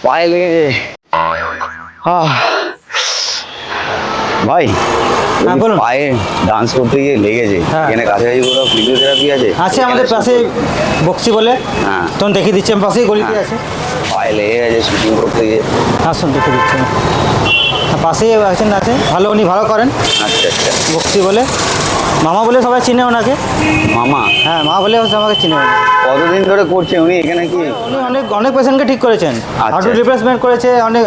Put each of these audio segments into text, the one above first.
পায়ে লেগে ভাই হ্যাঁ, বলুন। পায়ে ডান্স করতে গিয়ে লেগেছে। হ্যাঁ। এখানে কাছাকাছি কোথাও ফিজিওথেরাপি আছে? আছে আমাদের পাশে বক্সি বলে, হ্যাঁ। তখন দেখিয়ে দিচ্ছি, আমি পাশেই গলিতে হ্যাঁ। আছে। পায়ে লেগে গেছে শুটিং করতে গিয়ে। আসুন দেখিয়ে দিচ্ছি। পাশেই আছেন, আছে ভালো, উনি ভালো করেন। আচ্ছা আচ্ছা। বক্সি বলে, মামা বলে সবাই চিনে ওনাকে। মামা হ্যাঁ, মা বলে আমাকে চিনে উনি। কতদিন ধরে করছে উনি এখানে কি? উনি অনেক অনেক পেশেন্টকে ঠিক করেছেন, হাঁটু রিপ্লেসমেন্ট করেছে, অনেক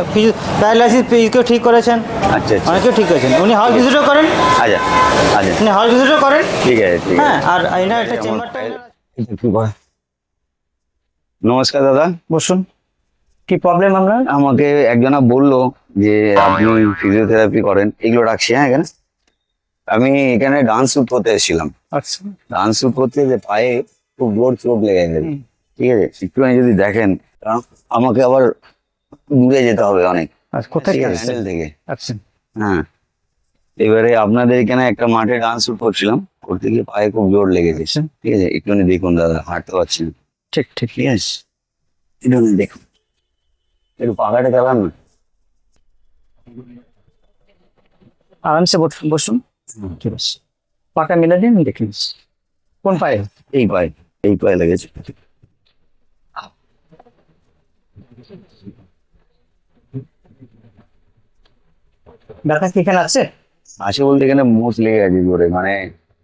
প্যারালাইসিস কেউ ঠিক করেছেন, আচ্ছা আচ্ছা অনেকেও ঠিক করেছেন। উনি হাউস ভিজিটও করেন, আচ্ছা আচ্ছা উনি হাউস ভিজিটও করেন। ঠিক আছে ঠিক হ্যাঁ, আছে। আর এনার একটা চেম্বারটা। নমস্কার দাদা, বসুন। কি প্রবলেম আপনার? আমাকে একজনা বললো যে আপনি ফিজিওথেরাপি করেন, এগুলো রাখছি। হ্যাঁ, এখানে আমি এখানে ডান্স শুট করতে এসেছিলাম। আচ্ছা, ডান্স শুট করতে যে পায়ে খুব জোর চোট লেগে গেছে। ঠিক আছে, একটুখানি যদি দেখেন, কারণ আমাকে আবার দূরে যেতে হবে অনেক। আচ্ছা, কোথায় ঠিক আছে, আসছেন? হ্যান্ডেল থেকে। আচ্ছা, হ্যাঁ, এবারে আপনাদের এখানে একটা মাঠে ডান্স শুট করছিলাম, করতে গিয়ে পায়ে খুব জোর লেগেছে। আচ্ছা। ঠিক আছে, একটুখানি দেখুন দাদা, হাঁটতে পারছি না। ঠিক ঠিক। ঠিক আছে, একটুখানি দেখুন, একটু পাখাটা চালান না। আরামসে বসুন। ঠিক আছে, পাটা মিলে দিন, দেখে নিচ্ছি। কোন পায়ে? এই পায়ে, এই পায়ে লেগেছে। ব্যথা কি এখানে আছে? আসে বলতে এখানে মোচ লেগে গেছে জোরে, মানে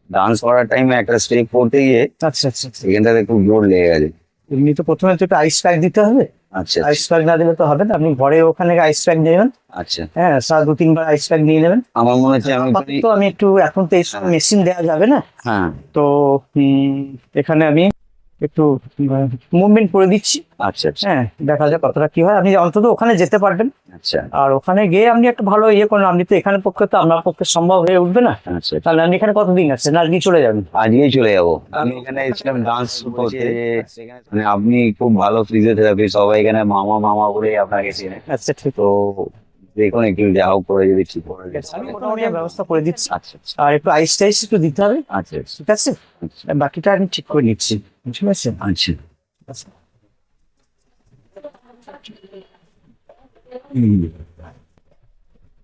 ডান্স করার টাইমে একটা স্টেপ করতে গিয়ে আচ্ছা আচ্ছা আচ্ছা। এখানটাতে খুব জোর লেগে গেছে। এমনি তো প্রথমে তো একটু আইস প্যাক দিতে হবে। আচ্ছা আইস প্যাক না দিলে তো হবে না, আপনি ঘরে ওখানে আইস প্যাক নেবেন। আচ্ছা, হ্যাঁ, 2-3 বার আইস প্যাক নিয়ে নেবেন। আমার মনে হচ্ছে আমি তো আমি একটু, এখন তো এই সব মেশিন দেওয়া যাবে না, হ্যাঁ তো এখানে আমি একটু মুভমেন্ট করে দিচ্ছি। আচ্ছা আচ্ছা হ্যাঁ, দেখা যাক কতটা কি হয়। আপনি অন্তত ওখানে যেতে পারবেন, আচ্ছা আর ওখানে গিয়ে আপনি একটা ভালো ইয়ে করেন। আপনি তো এখানে পক্ষে তো আপনার পক্ষে সম্ভব হয়ে উঠবে না। আচ্ছা। তাহলে আপনি এখানে কতদিন আছেন, না আজকে চলে যাবেন? আজকেই চলে যাবো। আমি এখানে এসেছিলাম ডান্স করতে, মানে আপনি খুব ভালো ফিজিওথেরাপি, সবাই এখানে মামা মামা বলে আপনাকে চেনে। আচ্ছা, ঠিক। তো দেখুন একটু যা হোক করে যদি ঠিক করে দেন। আমি মোটামুটি ব্যবস্থা করে দিচ্ছি। আচ্ছা আচ্ছা আর একটু আইস টাইস একটু দিতে হবে। আচ্ছা ঠিক আছে, বাকিটা আমি ঠিক করে নিচ্ছি। ঠিক আছে। আচ্ছা। আচ্ছা।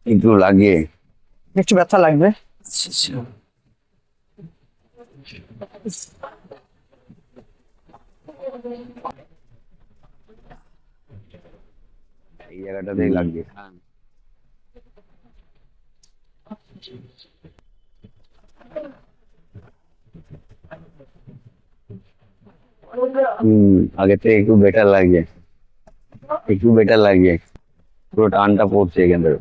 একটু লাগিয়ে একটু ব্যথা লাগবে। আচ্ছা আচ্ছা। এই জায়গাটাতেই লাগবে। হ্যাঁ, আগের থেকে একটু বেটার লাগছে, একটু বেটার লাগছে। পুরো টানটা পড়ছে এখান থেকে।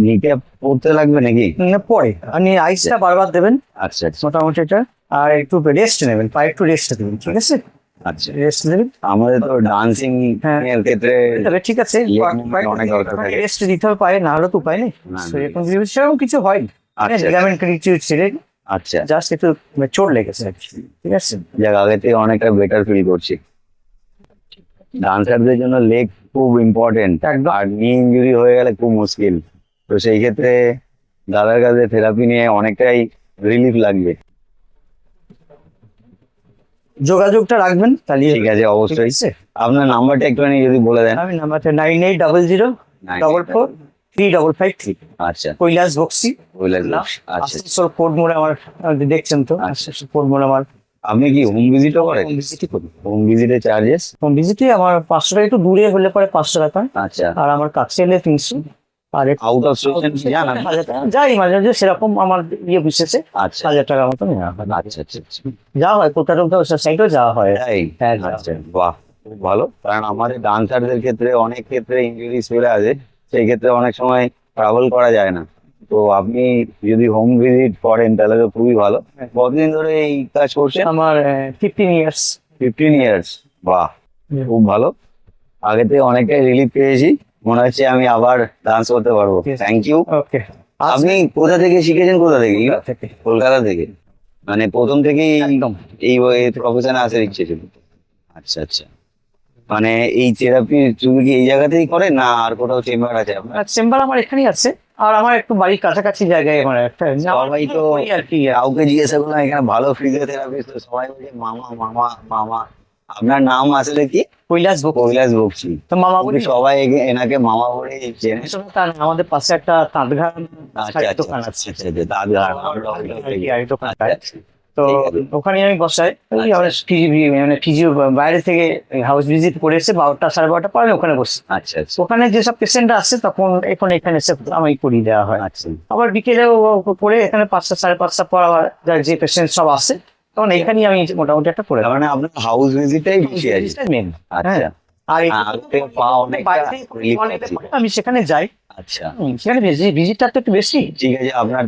নিচে পড়তে লাগবে নাকি? পরে আপনি আইসটা বারবার দেবেন আচ্ছা আচ্ছা মোটামুটি এটা, আর একটু রেস্ট নেবেন, পায়ে একটু রেস্ট দেবেন। ঠিক আছে, আচ্ছা। রেস্ট নেবেন। আমাদের তো ডান্সিং হ্যাঁ। এর ক্ষেত্রে তবে ঠিক আছে, অনেক দরকার থাকে। রেস্ট দিতে হবে পায়ে, না হলে তো উপায় নেই। না, So, সেরকম কিছু হয়নি, আচ্ছা। লিগামেন্ট কিছু ছিঁড়ে, আচ্ছা, জাস্ট একটু চোট লেগেছে আর কি। ঠিক আছে। যাক আগে থেকে অনেকটা বেটার ফিল করছি। ডান্সারদের জন্য লেগ খুব ইম্পর্টেন্ট, একদম। আর নি ইঞ্জুরি হয়ে গেলে খুব মুশকিল। তো সেই ক্ষেত্রে দাদার কাছে থেরাপি নিয়ে অনেকটাই রিলিফ লাগবে। যোগাযোগটা রাখবেন তাহলে। ঠিক আছে, অবশ্যই। ঠিক আছে। আপনার নাম্বারটা একটুখানি যদি বলে দেন। আমি নাম্বারটা 9800443553। আচ্ছা, কৈলাস বক্সি, আচ্ছা আচ্ছা। আসানসোল কোড মোড়ে আমার, দেখছেন তো, আসানসোল কোড মোড়ে আমার। আপনি কি হোম ভিজিটও করেন? ভিজিটই করি। হোম ভিজিটের চার্জেস? হোম ভিজিটে আমার 500 টাকা, একটু দূরে হলে পরে 500 টাকা, আচ্ছা। আর আমার কাছে এলে 300। আর আউট অফ স্টেশন যান আপনি? 1000 টাকা যাই মাঝে মাঝে, সেরকম আমার ইয়ে বিশেষে আচ্ছা 1000 টাকার মতো নেওয়া হয়। আচ্ছা আচ্ছা আচ্ছা। যাওয়া হয়, কলকাতা সাইডেও যাওয়া হয়। তাই? হ্যাঁ, আচ্ছা, বাহ, খুব ভালো। কারণ আমাদের ডান্সারদের ক্ষেত্রে অনেক ক্ষেত্রে ইনজুরি চলে আসে, সেই ক্ষেত্রে অনেক সময় ট্রাভেল করা যায় না। তো আপনি যদি হোম ভিজিট করেন তাহলে তো খুবই ভালো। কতদিন ধরে এই কাজ করছেন? আমার 15 ইয়ার্স। 15 ইয়ার্স, বাহ, খুব ভালো। আগে থেকে অনেকটাই রিলিফ পেয়েছি, মনে হচ্ছে আমি আবার ডান্স করতে পারবো। Thank you. ওকে। আপনি কোথা থেকে শিখেছেন? কোথা থেকে? থেকে। কলকাতা থেকে? মানে প্রথম থেকেই একদম। এই প্রফেশনে আসার ইচ্ছে ছিল? আচ্ছা আচ্ছা। মানে এই থেরাপি শুধু কি এই জায়গাতেই করেন, না আর কোথাও চেম্বার আছে আপনার? চেম্বার আমার এখানেই আছে। আর আমার একটু বাড়ির কাছাকাছি জায়গায় আমার একটা সবাই তো করি আর কি। কাউকে জিজ্ঞাসা করলাম এখানে ভালো ফিজিওথেরাপিস্ট, তো সবাই বলছে মামা মামা মামা। আপনার নাম আসলে কি? কৈলাস কৈলাস বক্সি। তো মামা কিন্তু বলি সবাই এনাকে মামা বলে চেনে। আসলে তা না, আমাদের পাশে একটা তাঁতঘাট আচ্ছা শাড়ির আচ্ছা দোকান আচ্ছা আছে। আচ্ছা আচ্ছা, দাদঘাট আমরা আর ওইটা কি দেখি। আর দোকান আচ্ছা পায়। আচ্ছা, তো ঠিক আছে। ওখানে আমি বসাই ওই আচ্ছা। আমরা মানে ফিজিও বাইরে থেকে হাউস ভিজিট করে এসে 12টা 12:30 পর আমি ওখানে বসি। আচ্ছা আচ্ছা ওখানে যেসব পেশেন্টরা আসে তখন এখানে এসে আমি করিয়ে দেওয়া হয়। আচ্ছা আবার বিকেলেও করে এখানে 5টা 5:30 পর আবার যে পেশেন্ট সব আসে তখন এখানেই আমি মোটামুটি একটা করে তার মানে আপনার হাউস ভিজিটাই বেশি আছে। মেন। আচ্ছা আর আগে থেকে পাওয়া অনেকটা বাইরে থেকে relief অনেকটা পাচ্ছি। করে আমি সেখানে যাই। আচ্ছা সেখানে ভিজিটটা তো একটু বেশি। ঠিক আছে, আপনার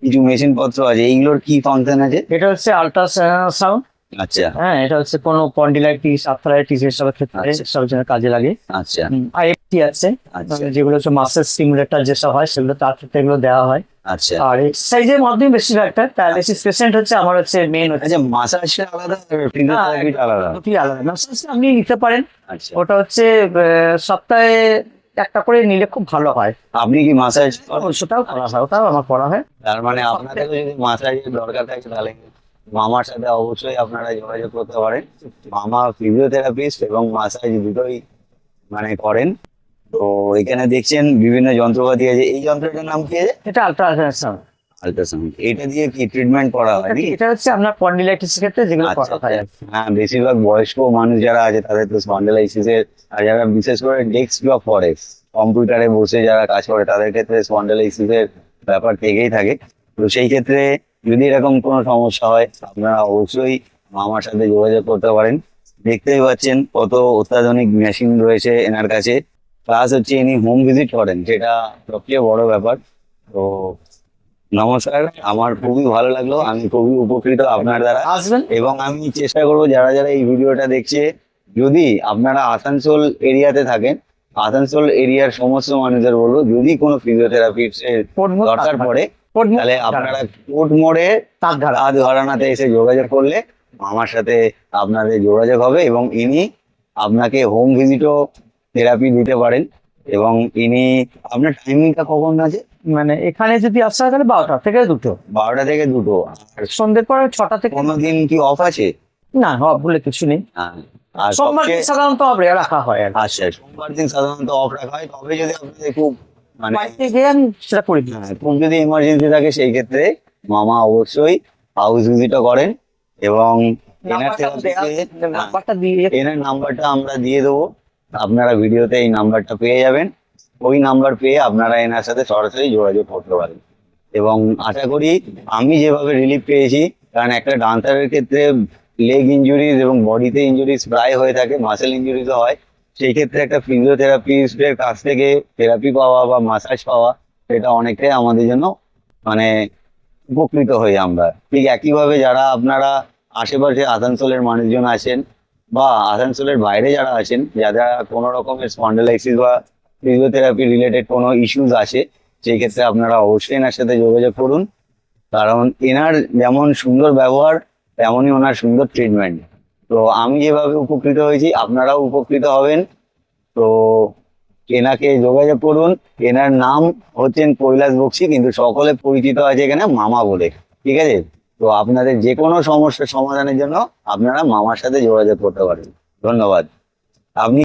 কিছু মেশিন পত্র আছে, এইগুলোর কি ফাংশন আছে? এটা হচ্ছে আল্ট্রাসাউন্ড। আচ্ছা হ্যাঁ, এটা হচ্ছে কোনো স্পন্ডিলাইটিস আর্থ্রাইটিস এসবের ক্ষেত্রে আচ্ছা। সব জন্য কাজে লাগে। আচ্ছা আর এফটি আছে, আচ্ছা যেগুলো হচ্ছে মাসেল স্টিমুলেটর যেসব হয় সেগুলো তার ক্ষেত্রে এগুলো দেওয়া হয়। আচ্ছা আর এক্সারসাইজের মাধ্যমে বেশিরভাগটা প্যারালাইসিস পেশেন্ট হচ্ছে আমার হচ্ছে মেন হচ্ছে আচ্ছা, মাসাজটা আলাদা, ফিজিওথেরাপিটা আলাদা? দুটি আলাদা ম্যাসাজ আপনি নিতে পারেন। আচ্ছা, ওটা হচ্ছে সপ্তাহে একটা করে নিলে খুব ভালো হয়। আপনি কি মাসাজ? সেটাও করা হয়, ওটাও আমার করা হয়। তার মানে আপনাদের যদি মাসাজের দরকার থাকে তাহলে মামার সাথে অবশ্যই আপনারা যোগাযোগ করতে পারেন। মামা ফিজিওথেরাপিস্ট এবং মাসাজ দুটোই মানে করেন। তো এখানে দেখছেন বিভিন্ন যন্ত্রপাতি আছে, এই যন্ত্রটার নাম কি আছে? এটা আল্ট্রাসাউন্ড। আল্ট্রাসাউন্ড। এটা দিয়ে কি ট্রিটমেন্ট করা হয় নাকি? এটা হচ্ছে আপনার স্পন্ডিলাইটিস ক্ষেত্রে যেগুলো আচ্ছা করা হয়। আচ্ছা। হ্যাঁ, বেশিরভাগ বয়স্ক মানুষ যারা আছে তাদের তো স্পন্ডালাইসিসের, আর যারা বিশেষ করে ডেস্ক জব করে, কম্পিউটারে বসে যারা কাজ করে তাদের ক্ষেত্রে স্পন্ডালাইসিসের ব্যাপার থেকেই থাকে। তো সেই ক্ষেত্রে যদি এরকম কোনো সমস্যা হয় আপনারা অবশ্যই মামার সাথে যোগাযোগ করতে পারেন। দেখতেই পাচ্ছেন কত অত্যাধুনিক মেশিন রয়েছে এনার কাছে, প্লাস হচ্ছে ইনি হোম ভিজিট করেন, যেটা সবচেয়ে বড় ব্যাপার। তো নমস্কার, আমার খুবই ভালো লাগলো, আমি খুবই উপকৃত আপনার দ্বারা। আসবেন। এবং আমি চেষ্টা করব যারা যারা এই ভিডিওটা দেখছে, যদি আপনারা আসানসোল এরিয়াতে থাকেন, আসানসোল এরিয়ার সমস্ত মানুষদের বলবো যদি কোনো ফিজিওথেরাপিস্টের দরকার পড়ে তাহলে আপনারা কোর্ট মোড়ে হাত ঘরানাতে এসে যোগাযোগ করলে আমার সাথে আপনাদের যোগাযোগ হবে এবং ইনি আপনাকে হোম ভিজিটও থেরাপি দিতে পারেন। এবং ইনি, আপনার টাইমিংটা কখন আছে? মানে এখানে যদি আসা হয় তাহলে 12টা থেকে 2টো, 12টা থেকে 2টো। আর সন্ধ্যের পরে 6টা থেকে। কোনো দিন কি অফ আছে? না, অফ বলে কিছু নেই। হ্যাঁ, আর সোমবার দিন সবচেয়ে সাধারণত অফ রাখা হয় আর কি। আচ্ছা, সোমবার দিন সাধারণত অফ রাখা হয়, তবে যদি আপনাদের খুব মানে বাড়িতে গিয়ে আমি সেটা করে দিই। খুব যদি এমার্জেন্সি থাকে সেই ক্ষেত্রে মামা অবশ্যই হাউস ভিজিটও করেন। এবং এনার নাম্বারটা দিয়ে এনার নাম্বারটা আমরা দিয়ে দেবো, আপনারা ভিডিওতে এই নাম্বারটা পেয়ে যাবেন। ওই নাম্বার পেয়ে আপনারা এনার সাথে সরাসরি যোগাযোগ করতে পারেন। এবং আশা করি আমি যেভাবে রিলিফ পেয়েছি, কারণ একটা ডান্সারের ক্ষেত্রে লেগ ইনজুরিজ এবং বডিতে ইনজুরিজ প্রায় হয়ে থাকে, মাসেল ইনজুরিজও হয়। সেই ক্ষেত্রে একটা ফিজিওথেরাপিস্টের কাছ থেকে থেরাপি পাওয়া বা মাসাজ পাওয়া, সেটা অনেকটাই আমাদের জন্য মানে উপকৃত হই আমরা। ঠিক একইভাবে যারা আপনারা আশেপাশে আসানসোলের মানুষজন আছেন বা আসানসোলের বাইরে যারা আছেন, যারা কোনো রকমের স্পন্ডালাইসিস বা ফিজিওথেরাপি রিলেটেড কোনো ইস্যুস আছে, সেই ক্ষেত্রে আপনারা অবশ্যই এনার সাথে যোগাযোগ করুন। কারণ এনার যেমন সুন্দর ব্যবহার তেমনই ওনার সুন্দর ট্রিটমেন্ট। তো আমি যেভাবে উপকৃত হয়েছি আপনারাও উপকৃত হবেন। তো এনাকে যোগাযোগ করুন। এনার নাম হচ্ছেন কৈলাস বক্সি, কিন্তু সকলে পরিচিত আছে এখানে মামা বলে। ঠিক আছে, তো আপনাদের যে কোনো সমস্যার সমাধানের জন্য আপনারা মামার সাথে যোগাযোগ করতে পারেন। ধন্যবাদ। আপনি